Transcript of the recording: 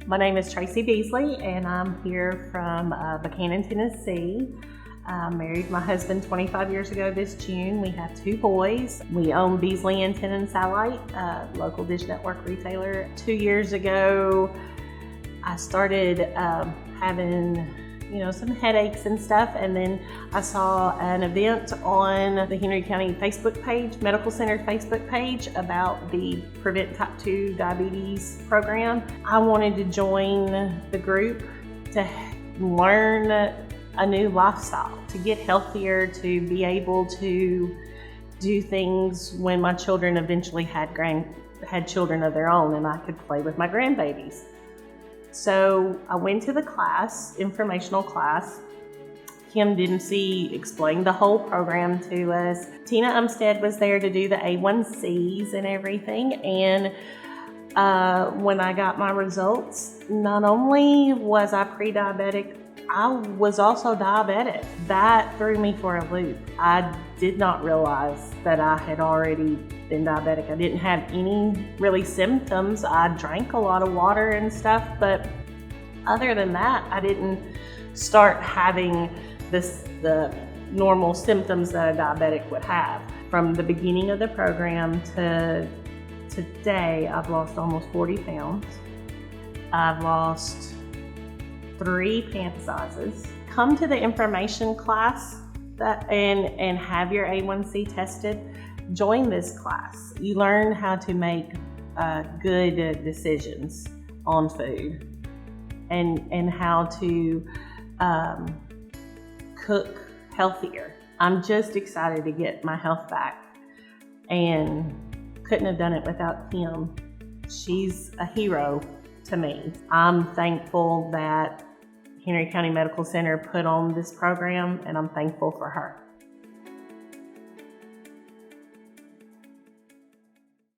My name is Tracy Beasley, and I'm here from Buchanan, Tennessee. I married my husband 25 years ago this June. We have 2 boys. We own Beasley Antenna and Satellite, a local dish network retailer. 2 years ago, I started having some headaches and stuff, and then I saw an event on the Henry County Facebook page, Medical Center Facebook page, about the Prevent Type 2 Diabetes program. I wanted to join the group to learn a new lifestyle, to get healthier, to be able to do things when my children eventually had children of their own and I could play with my grandbabies. So I went to the class, informational class. Kim Dempsey explained the whole program to us. Tina Umstead was there to do the A1Cs and everything. And when I got my results, not only was I pre-diabetic, I was also diabetic. That threw me for a loop. I did not realize that I had already been diabetic. I didn't have any really symptoms. I drank a lot of water and stuff, but other than that, I didn't start having the normal symptoms that a diabetic would have. From the beginning of the program to today, I've lost almost 40 pounds. I've lost 3 pant sizes. Come to the information class and have your A1C tested. Join this class. You learn how to make good decisions on food and how to cook healthier. I'm just excited to get my health back and couldn't have done it without Kim. She's a hero to me. I'm thankful that Henry County Medical Center put on this program, and I'm thankful for her.